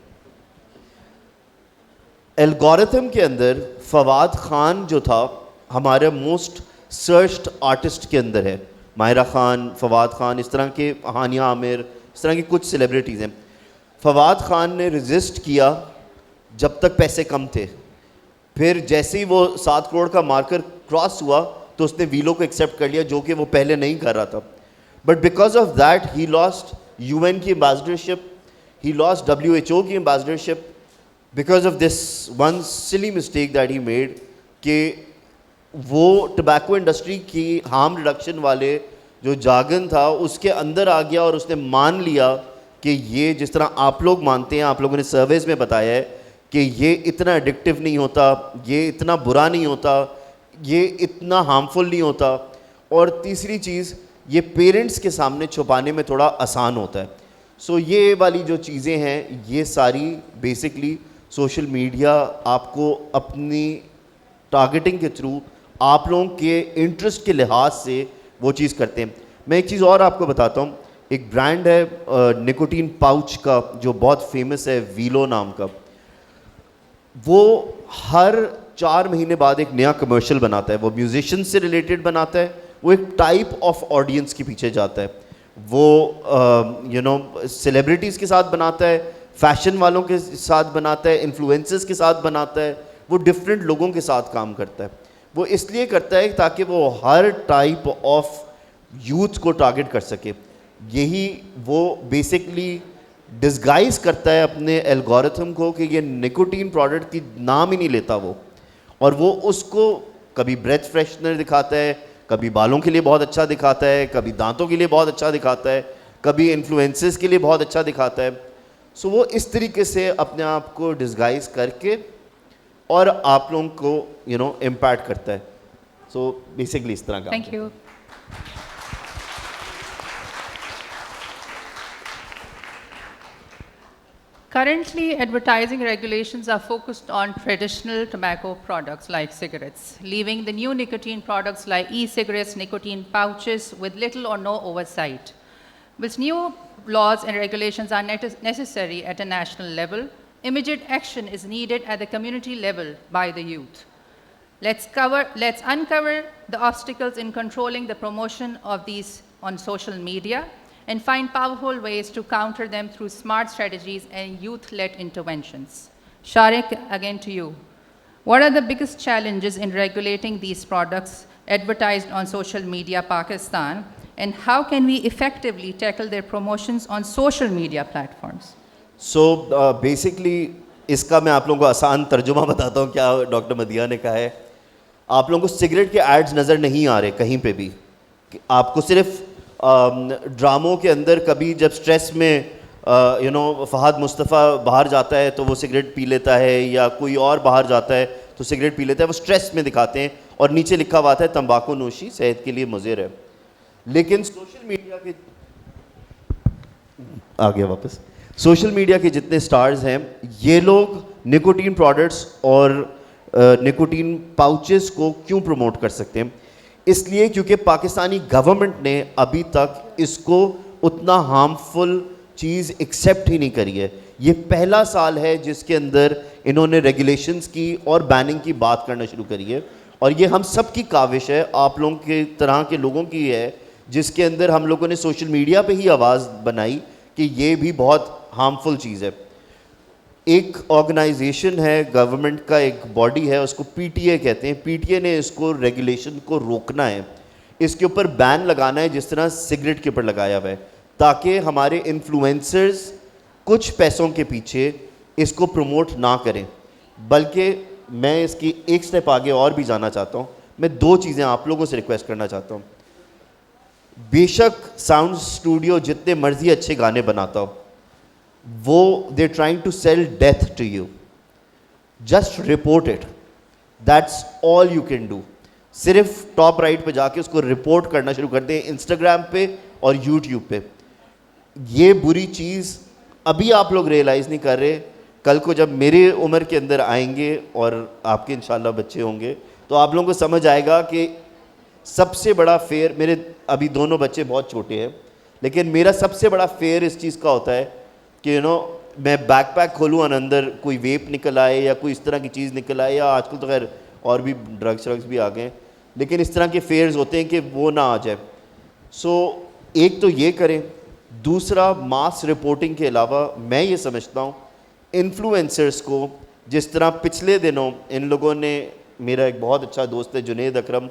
الگورتھم کے اندر فواد خان جو تھا ہمارا موسٹ سرچڈ آرٹسٹ کے اندر ہے, ماہرہ خان, فواد خان, اس طرح کے ہانیہ عامر, اس طرح کی کچھ سیلیبریٹیز ہیں. فواد خان نے ریزسٹ کیا جب تک پیسے کم تھے, پھر جیسے ہی وہ 7 کروڑ کا مارکر کراس ہوا تو اس نے ویلو کو ایکسیپٹ کر لیا, جو کہ وہ پہلے نہیں کر رہا تھا. But because of that he last UN کی امبیسڈرشپ, ہی لاسٹ WHO کی امبیسڈرشپ, بیکاز آف دس ون سلی مسٹیک دیٹ ہی میڈ, کہ وہ ٹبیکو انڈسٹری کی ہارم ریڈکشن والے جو جاگن تھا اس کے اندر آ گیا, اور اس نے مان لیا کہ یہ جس طرح آپ لوگ مانتے ہیں, آپ لوگوں نے سرویز میں بتایا ہے کہ یہ اتنا ایڈکٹیو نہیں ہوتا, یہ اتنا برا نہیں ہوتا, یہ اتنا ہارمفل نہیں ہوتا. اور تیسری چیز, یہ پیرنٹس کے سامنے چھپانے میں تھوڑا آسان ہوتا ہے. سو یہ والی جو چیزیں ہیں یہ ساری بیسکلی سوشل میڈیا آپ کو اپنی ٹارگیٹنگ کے تھرو آپ لوگوں کے انٹرسٹ کے لحاظ سے وہ چیز کرتے ہیں. میں ایک چیز اور آپ کو بتاتا ہوں. ایک برانڈ ہے نکوٹین پاؤچ کا جو بہت فیمس ہے, ویلو نام کا. وہ ہر 4 مہینے بعد ایک نیا کمرشل بناتا ہے. وہ میوزیشین سے ریلیٹڈ بناتا ہے, وہ ایک ٹائپ آف آڈینس کے پیچھے جاتا ہے. وہ سیلیبریٹیز کے ساتھ بناتا ہے, فیشن والوں کے ساتھ بناتا ہے, انفلوئنسرز کے ساتھ بناتا ہے, وہ ڈفرینٹ لوگوں کے ساتھ کام کرتا ہے. وہ اس لیے کرتا ہے تاکہ وہ ہر ٹائپ آف یوتھ کو ٹارگٹ کر سکے. یہی وہ بیسکلی ڈسگائز کرتا ہے اپنے الگورتھم کو کہ یہ نکوٹین پروڈکٹ کی نام ہی نہیں لیتا وہ, اور وہ اس کو کبھی بریتھ فریشنر دکھاتا ہے, کبھی بالوں کے لیے بہت اچھا دکھاتا ہے, کبھی دانتوں کے لیے بہت اچھا دکھاتا ہے, کبھی انفلوئنسز کے لیے بہت اچھا دکھاتا ہے. سو وہ اس طریقے سے اپنے آپ کو ڈسگائز کر کے اور آپ لوگوں کو امپیکٹ کرتا ہے. سو بیسکلی اس طرح کا. Thank you. Currently, advertising regulations are focused on traditional tobacco products like cigarettes, leaving the new nicotine products like e-cigarettes, nicotine pouches with little or no oversight. Whilst new laws and regulations are necessary at a national level, immediate action is needed at the community level by the youth. Let's uncover the obstacles in controlling the promotion of these on social media and find powerful ways to counter them through smart strategies and youth-led interventions. Shariq, again to you. What are the biggest challenges in regulating these products advertised on social media Pakistan, and how can we effectively tackle their promotions on social media platforms? So basically اس کا میں آپ لوگوں کو آسان ترجمہ بتاتا ہوں کیا ڈاکٹر مدیحہ نے کہا ہے. آپ لوگوں کو سگریٹ کے ایڈز نظر نہیں آ رہے کہیں پہ بھی. آپ کو صرف ڈراموں کے اندر کبھی جب سٹریس میں فہد مصطفیٰ باہر جاتا ہے تو وہ سگریٹ پی لیتا ہے, یا کوئی اور باہر جاتا ہے تو سگریٹ پی لیتا ہے, وہ سٹریس میں دکھاتے ہیں اور نیچے لکھا ہوا ہے تمباکو نوشی صحت کے لیے مضر ہے. لیکن سوشل میڈیا کے آگے واپس سوشل میڈیا کے جتنے سٹارز ہیں یہ لوگ نکوٹین پروڈکٹس اور نکوٹین پاؤچز کو کیوں پروموٹ کر سکتے ہیں؟ اس لیے کیونکہ پاکستانی گورنمنٹ نے ابھی تک اس کو اتنا ہارمفل چیز ایکسیپٹ ہی نہیں کری ہے. یہ پہلا سال ہے جس کے اندر انہوں نے ریگولیشنز کی اور بیننگ کی بات کرنا شروع کری ہے, اور یہ ہم سب کی کاوش ہے, آپ لوگوں کے طرح کے لوگوں کی ہے, جس کے اندر ہم لوگوں نے سوشل میڈیا پہ ہی آواز بنائی کہ یہ بھی بہت ہارمفل چیز ہے. ایک آرگنائزیشن ہے گورنمنٹ کا, ایک باڈی ہے, اس کو پی ٹی اے کہتے ہیں. پی ٹی اے نے اس کو ریگولیشن کو روکنا ہے, اس کے اوپر بین لگانا ہے جس طرح سگریٹ کے اوپر لگایا ہوا ہے, تاکہ ہمارے انفلوئنسرز کچھ پیسوں کے پیچھے اس کو پروموٹ نہ کریں. بلکہ میں اس کی ایک سٹیپ آگے اور بھی جانا چاہتا ہوں. میں دو چیزیں آپ لوگوں سے ریکویسٹ کرنا چاہتا ہوں. بے شک ساؤنڈ اسٹوڈیو جتنے مرضی اچھے گانے بناتا ہو, وہ they trying to sell death to you. Just report it, that's all you can do. صرف ٹاپ رائٹ پہ جا کے اس کو رپورٹ کرنا شروع کر دیں, انسٹاگرام پہ اور یوٹیوب پہ. یہ بری چیز ابھی آپ لوگ ریئلائز نہیں کر رہے, کل کو جب میرے عمر کے اندر آئیں گے اور آپ کے انشاءاللہ بچے ہوں گے تو آپ لوگوں کو سمجھ آئے گا کہ سب سے بڑا فیئر, میرے ابھی دونوں بچے بہت چھوٹے ہیں, لیکن میرا سب سے بڑا فیئر اس چیز کا ہوتا ہے کہ میں بیک پیک کھولوں اور اندر کوئی ویپ نکل آئے یا کوئی اس طرح کی چیز نکل آئے, یا آج کل تو خیر اور بھی ڈرگس بھی آ گئے ہیں, لیکن اس طرح کے فیئرز ہوتے ہیں کہ وہ نہ آ جائے. سو ایک تو یہ کریں. دوسرا, ماس رپورٹنگ کے علاوہ میں یہ سمجھتا ہوں انفلوئنسرز کو, جس طرح پچھلے دنوں ان لوگوں نے, میرا ایک بہت اچھا دوست ہے جنید اکرم,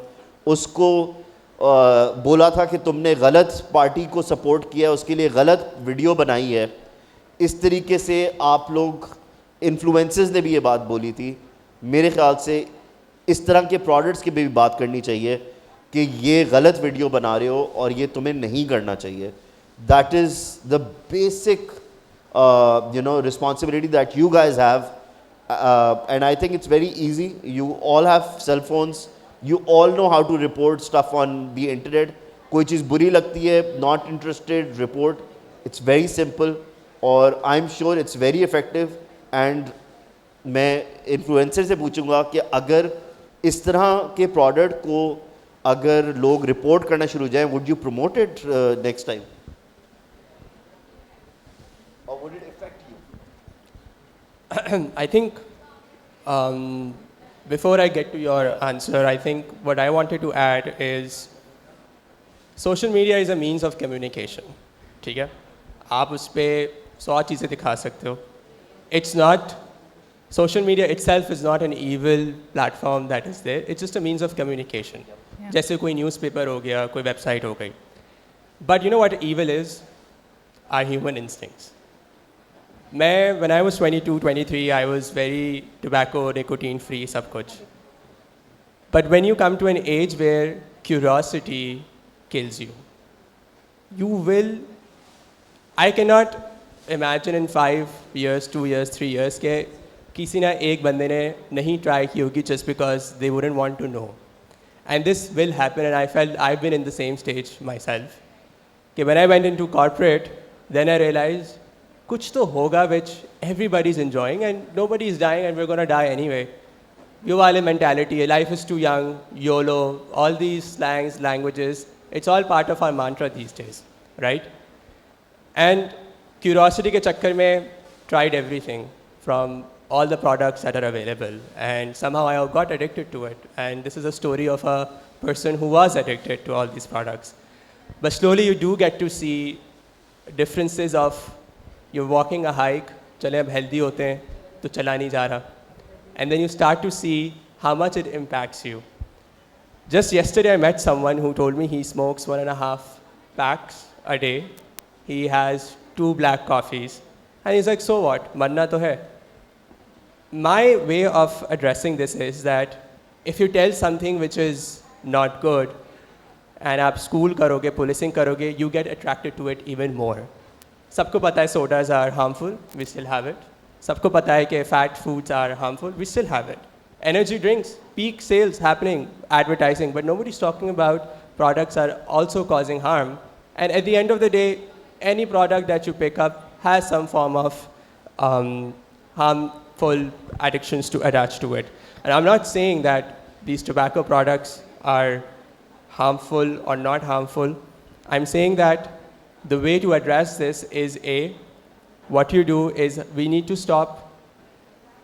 اس کو بولا تھا کہ تم نے غلط پارٹی کو سپورٹ کیا, اس کے لیے غلط ویڈیو بنائی ہے. اس طریقے سے آپ لوگ انفلوئنسرز نے بھی یہ بات بولی تھی. میرے خیال سے اس طرح کے پروڈکٹس کی بھی بات کرنی چاہیے کہ یہ غلط ویڈیو بنا رہے ہو اور یہ تمہیں نہیں کرنا چاہیے. That is the basic responsibility that you guys have, and I think it's very easy. You all have cell phones, you all know how to report stuff on the internet. کوئی چیز بری لگتی ہے, not interested, report. It's very simple, اور I'm sure it's very effective. And میں influencer سے پوچھوں گا کہ اگر اس طرح کے پروڈکٹ کو اگر لوگ رپورٹ کرنا شروع ہو جائیں, would you promote it next time? Or would it affect you? I think before I get to your answer, I think what I wanted to add is social media is a means of communication. ٹھیک ہے, آپ اس پہ 100 چیزیں دکھا سکتے ہو. It's not, social media itself is not an evil platform that is there. It's just a means of communication. جیسے کوئی news paper ہو گیا, کوئی ویب سائٹ ہو گئی. But you know what evil is? Our human instincts. When I was 22, 23, I was very tobacco, nicotine free, sab kuch. But when you come to an age where curiosity kills you, I cannot imagine in 5 years, 2 years, 3 years کہ کسی نہ ایک بندے نے نہیں try کی ہوگی just because they wouldn't want to know. And this will happen, and I felt I've been in the same stage myself. Okay, when I went into corporate, then I realized, kuch to hoga which everybody's enjoying and nobody's dying and we're going to die anyway. Yo wale mentality, life is too young, YOLO, all these slangs, languages, it's all part of our mantra these days, right? And curiosity ke chakkar mein tried everything from all the products that are available, and somehow I got addicted to it. And this is a story of a person who was addicted to all these products. But slowly you do get to see differences of you're walking a hike, chale ab healthy hote hain, to chala nahi ja raha. And then you start to see how much it impacts you. Just yesterday I met someone who told me he smokes 1.5 packs a day. He has 2 black coffees. And he's like, so what? Marna to hai. My way of addressing this is that if you tell something which is not good, and aap school karoge, policing karoge, you get attracted to it even more. Sabko pata hai sodas are harmful, we still have it. Sabko pata hai ke fat foods are harmful, we still have it. Energy drinks, peak sales happening, advertising, but nobody's talking about products are also causing harm. And at the end of the day, any product that you pick up has some form of harmful addictions to attach to it. And I'm not saying that these tobacco products are harmful or not harmful. I'm saying that the way to address this is what you do is we need to stop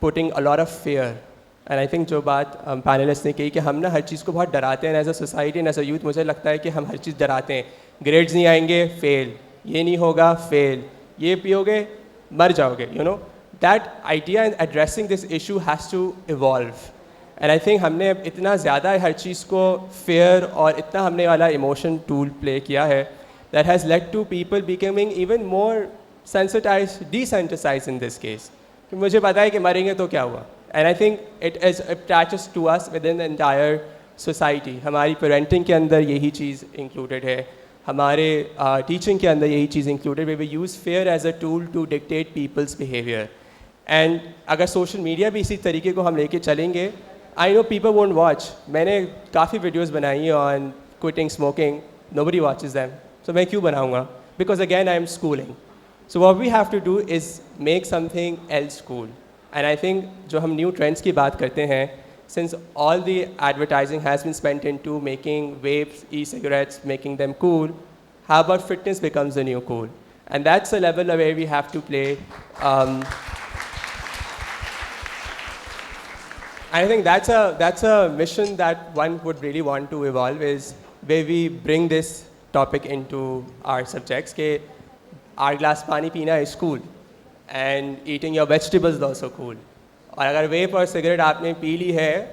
putting a lot of fear. And I think जो बात panelists ने कही कि हम ना हर चीज़ को बहुत डराते हैं, as a society and as a youth मुझे लगता है कि हम हर चीज़ डराते हैं. Grades नहीं आएंगे, fail. ये नहीं होगा, fail. ये पियोगे, मर जाओगे. You know, that idea in addressing this issue has to evolve. And I think हमने इतना ज़्यादा हर चीज़ को fear और इतना हमने वाला emotion tool play किया है that has led to people becoming even more sensitized, desensitized in this case. कि मुझे पता है कि मरेंगे तो क्या हुआ. And I think it attaches to us within the entire society. हमारी parenting के अंदर यही चीज़ included है. हमारे teaching के अंदर यही चीज़ included, where we use fear as a tool to dictate people's behavior. And अगर social media भी इसी तरीके को हम लेके चलेंगे, I know people won't watch. मैंने काफ़ी videos बनाई हैं on quitting smoking. Nobody watches them. So मैं क्यों बनाऊँगा? Because again I am schooling. So what we have to do is make something else cool. And I think जो हम new trends की बात करते हैं, since all the advertising has been spent into making vapes, e-cigarettes, making them cool, how about fitness becomes the new cool? And that's a level where we have to play. I think that's a mission that one would really want to evolve, is where we bring this topic into our subjects. Ke our glass pani pina is cool, and eating your vegetables is also cool. और अगर वेप और cigarette आपने P ली है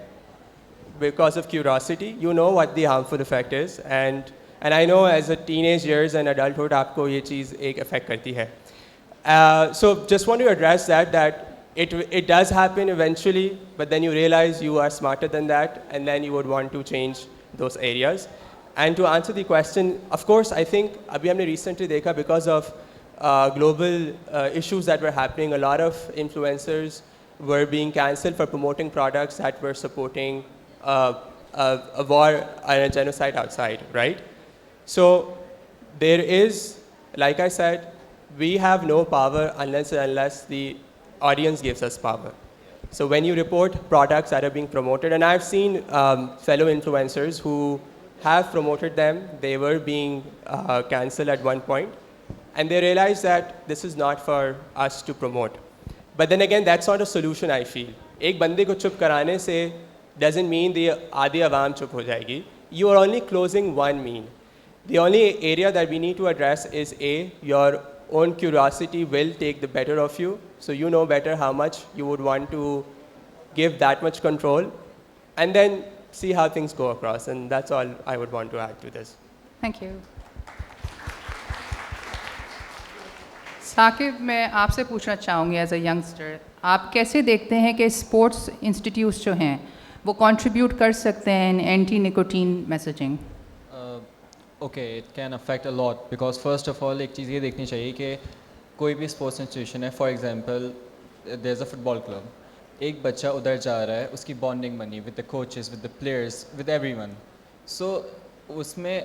because of curiosity, you know what the harmful effect is, and I know as a teenage years and adulthood आपको ये चीज़ एक effect करती है. So just want to address that it does happen eventually, but then you realize you are smarter than that, and then you would want to change those areas. And to answer the question, of course, I think अभी हमने recently देखा because of global issues that were happening, a lot of influencers were being cancelled for promoting products that were supporting a war and a genocide outside, right? So there is, like I said, we have no power unless the audience gives us power. So when you report products that are being promoted, and I've seen fellow influencers who have promoted them, they were being cancelled at one point, and they realized that this is not for us to promote. But then again, that's not a solution, I feel. एक बंदे को चुप कराने से doesn't mean the आधी आवाम चुप हो जाएगी. You are only closing one mean. The only area that we need to address is your own curiosity will take the better of you, so you know better how much you would want to give that much control, and then see how things go across. And that's all I would want to add to this. Thank you. Saqib, मैं आपसे पूछना चाहूँगी as a youngster, आप कैसे देखते हैं कि sports institutes जो हैं वो कंट्रीब्यूट कर सकते हैं in anti nicotine messaging? Okay, it can affect a lot, because first of all एक चीज़ ये देखनी चाहिए कि कोई भी स्पोर्ट्स इंस्टीट्यूशन है, for example there is a football club, एक बच्चा उधर जा रहा है, उसकी बॉन्डिंग बनी with the coaches, with the players, with everyone, so اس میں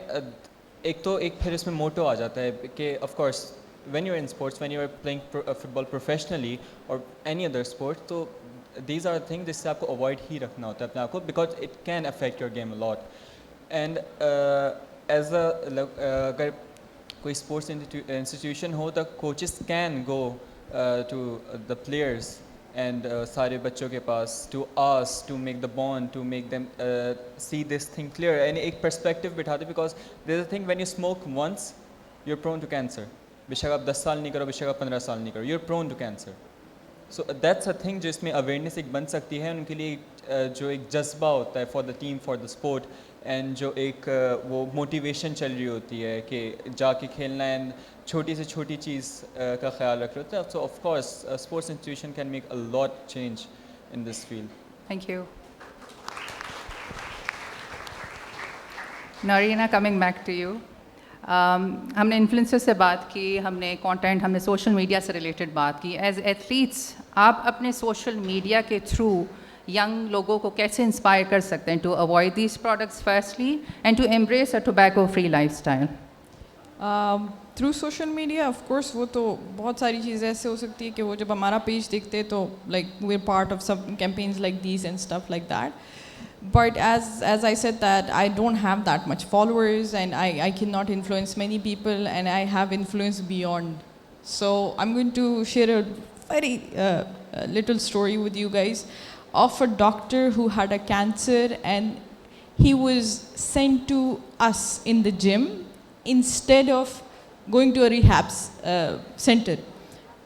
ایک تو ایک پھر اس میں موٹو آ جاتا ہے کہ of course when you are in sports when you are playing football professionally اور اینی ادر اسپورٹ, تو دیز آر تھنگ جس سے آپ کو اوائڈ ہی رکھنا ہوتا ہے اپنے آپ کو, because it can affect your game a lot. And as a اگر کوئی اسپورٹس انسٹیٹیوشن ہو تو coaches can go to the players and سارے بچوں کے پاس to ask to make the bond to make them see this thing clear and ایک perspective بٹھاتے, because there is a thing when you smoke once you are prone to cancer. بے شک آپ 10 سال نہیں کرو, بے شک آپ 15 سال نہیں کرو, you are prone to cancer. So that's a thing جو اس میں اویئرنیس ایک بن سکتی ہے ان کے لیے, جو ایک جذبہ ہوتا ہے for the team for the sport, and جو ایک وہ موٹیویشن چل رہی ہوتی ہے کہ جا کے کھیلنا ہے, چھوٹی سے چھوٹی چیز کا خیال رکھ رہے ہوتے ہیں. So of course sports institution can make a lot change in this field. Thank you. Narina, coming back to you. ہم نے انفلوئنسر سے بات کی, ہم نے کانٹینٹ, ہم نے سوشل میڈیا سے ریلیٹڈ بات کی. ایز ایتھلیٹس آپ اپنے سوشل میڈیا کے تھرو ینگ لوگوں کو کیسے انسپائر کر سکتے ہیں to avoid these products firstly and to embrace a tobacco free lifestyle? Through social media of course وہ تو بہت ساری چیزیں ایسے ہو سکتی ہے کہ وہ جب ہمارا پیج دیکھتے تو like we are part of some campaigns like these and stuff like that. But as I said that I don't have that much followers and I cannot influence many people and I have influence beyond. So I'm going to share a very little story with you guys of a doctor who had a cancer and he was sent to us in the gym instead of going to a rehab center.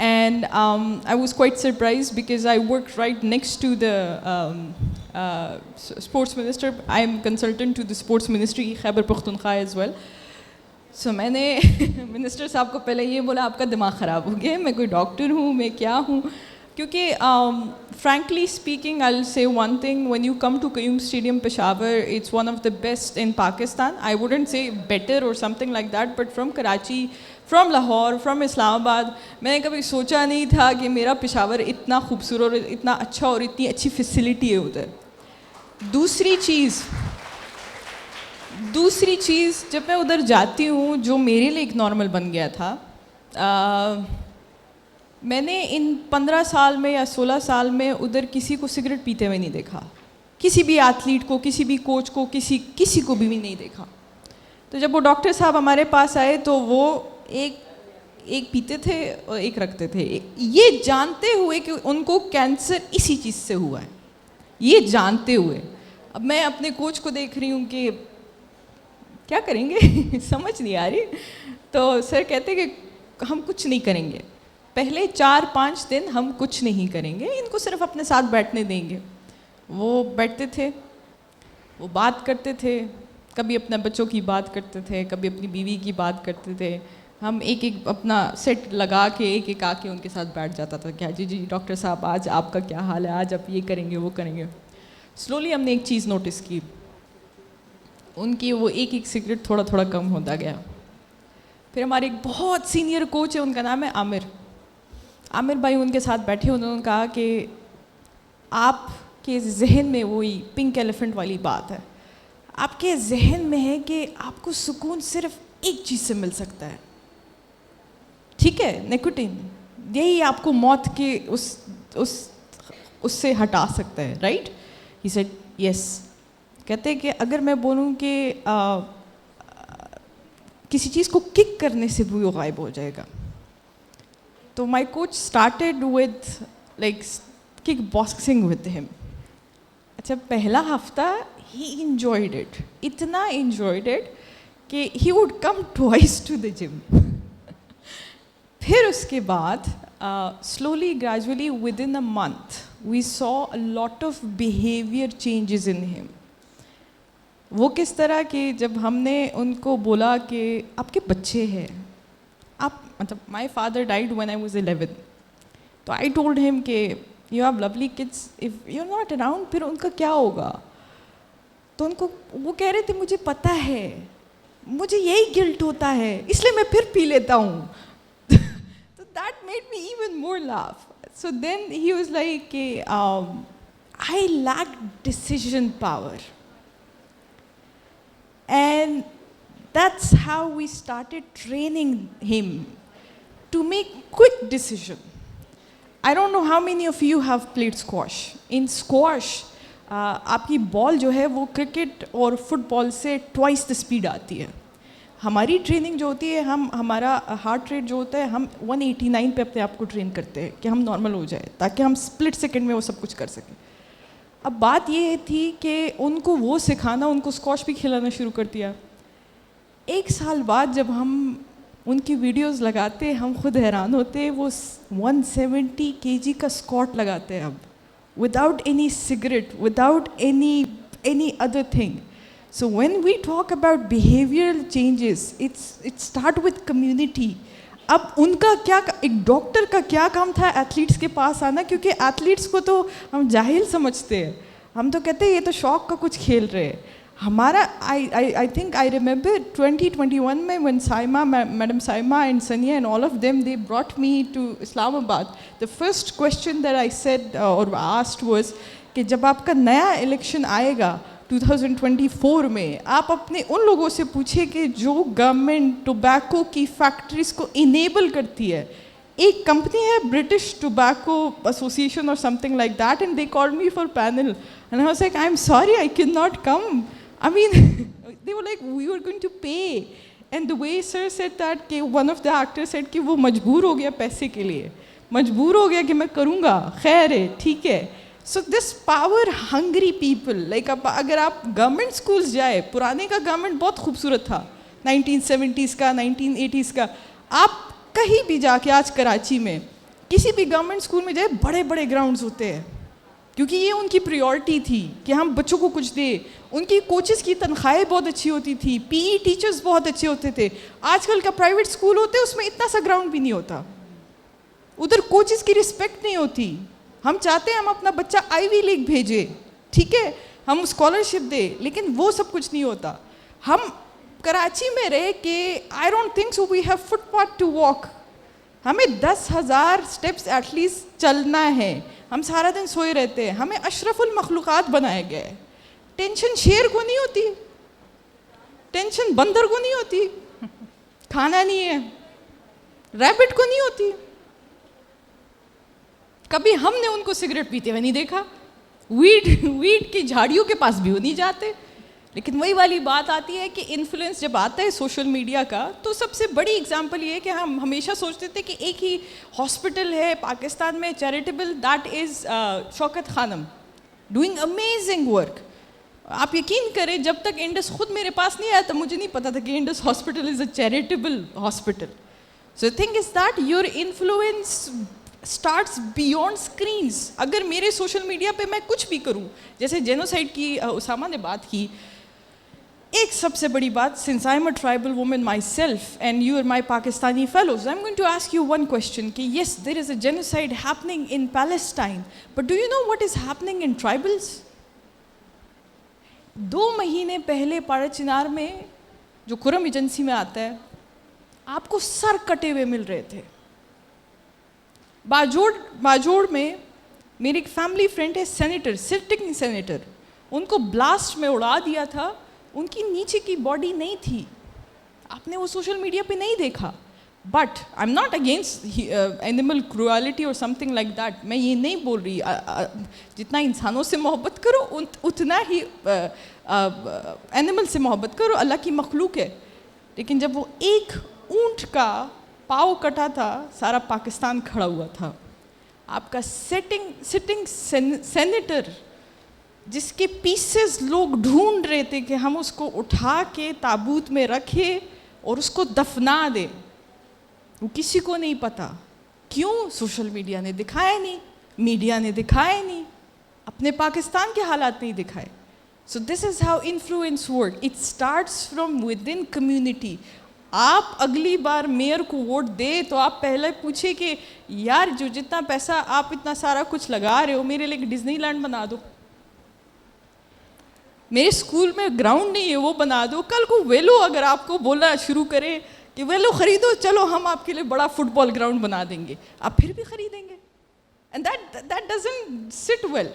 And I was quite surprised because I worked right next to the sports minister. I am consultant to the sports ministry, Khyber Pakhtunkhwa as well. So میں نے minister صاحب کو پہلے یہ بولا آپ کا دماغ خراب ہو گیا, میں کوئی ڈاکٹر ہوں, میں کیا ہوں, کیونکہ frankly speaking I'll say one thing, when you come to Qayyum Stadium Peshawar, it's one of the best in Pakistan. I wouldn't say better or something like that, but from Karachi, from Lahore, from Islam Abad, میں نے کبھی سوچا نہیں تھا کہ میرا پشاور اتنا خوبصورت اور اتنا اچھا اور اتنی اچھی فیسلٹی ہے ادھر. دوسری چیز جب میں ادھر جاتی ہوں جو میرے لیے ایک نارمل بن گیا تھا, میں نے ان 15 سال میں یا 16 سال میں ادھر کسی کو سگریٹ پیتے ہوئے نہیں دیکھا, کسی بھی ایتھلیٹ کو, کسی بھی کوچ کو, کسی کو بھی نہیں دیکھا. تو جب وہ ڈاکٹر صاحب ہمارے پاس آئے تو وہ ایک پیتے تھے اور ایک رکھتے تھے, یہ جانتے ہوئے کہ ان کو کینسر اسی چیز سے ہوا ہے, یہ جانتے ہوئے. اب میں اپنے کوچ کو دیکھ رہی ہوں کہ کیا کریں گے سمجھ نہیں آ رہی. تو سر کہتے کہ ہم کچھ نہیں کریں گے, پہلے 4-5 دن ہم کچھ نہیں کریں گے, ان کو صرف اپنے ساتھ بیٹھنے دیں گے. وہ بیٹھتے تھے, وہ بات کرتے تھے, کبھی اپنے بچوں کی بات کرتے تھے, کبھی اپنی بیوی کی بات کرتے تھے. ہم ایک اپنا سیٹ لگا کے ایک آ کے ان کے ساتھ بیٹھ جاتا تھا کہ جی ڈاکٹر صاحب آج آپ کا کیا حال ہے, آج آپ یہ کریں گے وہ کریں گے. سلولی ہم نے ایک چیز نوٹس کی, ان کی وہ ایک سگریٹ تھوڑا تھوڑا کم ہوتا گیا. پھر ہمارے ایک بہت سینئر کوچ ہے, ان کا نام ہے عامر بھائی, ان کے ساتھ بیٹھے انہوں نے کہا کہ آپ کے ذہن میں وہی پنک ایلیفنٹ والی بات ہے, آپ کے ذہن میں ہے کہ آپ کو سکون صرف ایک چیز سے مل سکتا ہے, ٹھیک ہے, نیکوٹین, یہی آپ کو موت کے اس سے ہٹا سکتا ہے, رائٹ. He said yes. کہتے کہ اگر میں بولوں کہ کسی چیز کو کک کرنے سے بھی وہ غائب ہو جائے گا. تو my coach started with like kick boxing with him. اچھا, پہلا ہفتہ ہی انجوائڈ اٹ, اتنا انجوائڈ اٹ کہ he would come twice to the جم. پھر اس کے بعد slowly gradually within a month we saw a lot of behavior changes in him. وہ کس طرح کہ جب ہم نے ان کو بولا کہ آپ کے بچے ہیں, آپ مطلب my father died when I was 11, تو I told him کہ you have lovely kids, if you're not around پھر ان کا کیا ہوگا. تو ان کو وہ کہہ رہے تھے مجھے پتہ ہے, مجھے یہی گلٹ ہوتا ہے اس لیے میں پھر پی لیتا ہوں. So that made me even more laugh. So then he was like, I lack decision power. And that's how we started training him to make quick decision. I don't know how many of you have played squash. In squash, आपकी ball जो है वो cricket और football से twice the speed आती है. हमारी training जो होती है, हमारा हार्ट रेट जो होता है, हम 189 पे अपने आप को ट्रेन करते हैं कि हम नॉर्मल हो जाए, ताकि हम स्प्लिट सेकंड में वो सब कुछ कर सकें. अब बात ये थी कि उनको वो सिखाना, उनको स्क्वॉश भी खिलाना शुरू कर दिया. 1 साल बाद जब हम उनकी वीडियोस लगाते, हम खुद हैरान होते. वो 170 kg का स्क्वाट लगाते हैं अब, without any cigarette, without any other thing. So when we talk about behavioral changes, it start with community. अब उनका क्या, एक डॉक्टर का क्या काम था एथलीट्स के पास आना, क्योंकि एथलीट्स को तो हम जाहिल समझते हैं. हम तो कहते हैं ये तो शौक का कुछ खेल रहे हैं. हमारा I think I remember 2021 में when Madam Saima and Sania and all of them, they brought me to Islamabad. The first question that I said or asked was कि जब आपका नया इलेक्शन आएगा 2024 में, आप अपने उन लोगों से पूछिए कि जो गवर्नमेंट टोबैको की फैक्ट्रीज को इनेबल करती है. एक कंपनी है ब्रिटिश टोबैको एसोसिएशन और something like that, and they called me for panel and I was like I am sorry I can not come. I mean, they were like, we were going to pay. And the way sir said that, कि one of the actors said कि वो मजबूर हो गया पैसे के लिए, मजबूर हो गया कि मैं करूँगा, खैर है, ठीक है. So this power hungry people, like अगर आप गवर्नमेंट स्कूल्स जाए, पुराने का गवर्नमेंट बहुत खूबसूरत था, 1970s का, 1980s का. आप कहीं भी जाके आज कराची में किसी भी गवर्नमेंट स्कूल में जाए, बड़े बड़े ग्राउंड्स होते हैं, क्योंकि ये उनकी प्रायोरिटी थी कि हम बच्चों को कुछ दें. उनकी कोचेस की तनख्वाहें बहुत अच्छी होती थी, पीई टीचर्स बहुत अच्छे होते थे. आजकल का प्राइवेट स्कूल होते हैं, उसमें इतना सा ग्राउंड भी नहीं होता, उधर कोचेस की रिस्पेक्ट नहीं होती. हम चाहते हैं हम अपना बच्चा आईवी लीग भेजे, ठीक है, हम स्कॉलरशिप दे, लेकिन वो सब कुछ नहीं होता. हम कराची में रह के, I don't think so we have footpath to walk. हमें 10,000 स्टेप्स एटलीस्ट चलना है. हम सारा दिन सोए रहते हैं. हमें अशरफुल मखलूक़ात बनाया गया है. टेंशन शेर को नहीं होती, टेंशन बंदर को नहीं होती, खाना नहीं है, रैबिट को नहीं होती. कभी हमने उनको सिगरेट पीते हुए नहीं देखा, वीड की झाड़ियों के पास भी वो नहीं जाते. लेकिन वही वाली बात आती है कि इन्फ्लुएंस जब आता है सोशल मीडिया का, तो सबसे बड़ी एग्जांपल ये है कि हम हमेशा सोचते थे कि एक ही हॉस्पिटल है पाकिस्तान में charitable, that is Shaukat Khanum, doing amazing work. आप यकीन करें, जब तक इंडस खुद मेरे पास नहीं आया तब मुझे नहीं पता था कि Indus hospital is a charitable hospital. So the thing is that your influence starts beyond screens. अगर मेरे सोशल मीडिया पे मैं कुछ भी करूँ, जैसे जेनोसाइड की उसामा ने बात की, एक सबसे बड़ी बात, since I am a tribal woman myself and you are my Pakistani fellows, I am going to ask you one question कि yes there is a genocide happening in Palestine, but do you know what is happening in tribals? 2 महीने पहले पाड़ा चिनार में जो Khurram agency में आता है, आपको सर कटे हुए मिल रहे थे. बाजोड़ में मेरी एक फैमिली फ्रेंड है, सेनेटर, सिटिंग सेनेटर, उनको ब्लास्ट में उड़ा दिया था. उनकी नीचे की बॉडी नहीं थी, आपने वो सोशल मीडिया पे नहीं देखा. But I am not against animal cruelty or something like that. मैं ये नहीं बोल रही, जितना इंसानों से मोहब्बत करो उतना ही एनिमल से मोहब्बत करो, अल्लाह की मखलूक है. लेकिन जब वो एक ऊंट का पाँव कटा था, सारा पाकिस्तान खड़ा हुआ था. आपका सिटिंग सेनेटर, जिसके पीसेस लोग ढूंढ रहे थे कि हम उसको उठा के ताबूत में रखें और उसको दफना दें, वो किसी को नहीं पता. क्यों? सोशल मीडिया ने दिखाया नहीं, मीडिया ने दिखाया नहीं, अपने पाकिस्तान के हालात नहीं दिखाए. So this is how influence work. It starts from with in community. आप अगली बार मेयर को वोट दे तो आप पहले पूछे कि यार जो जितना पैसा आप इतना सारा कुछ लगा रहे हो, मेरे लिए डिज्नीलैंड बना दो, मेरे स्कूल में ग्राउंड नहीं है वो बना दो. कल को वेलो अगर आपको बोलना शुरू करे कि वेलो खरीदो, चलो हम आपके लिए बड़ा फुटबॉल ग्राउंड बना देंगे, आप फिर भी खरीदेंगे. And that doesn't sit well.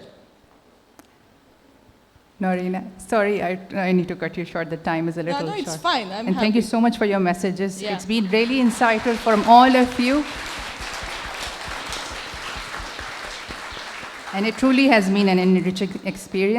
Noreen, sorry, I need to cut you short. The time is a little No, short. it's fine. I'm And thank you happy. so much for your messages. Yeah. It's been really insightful from all of you. And it truly has been an enriching experience.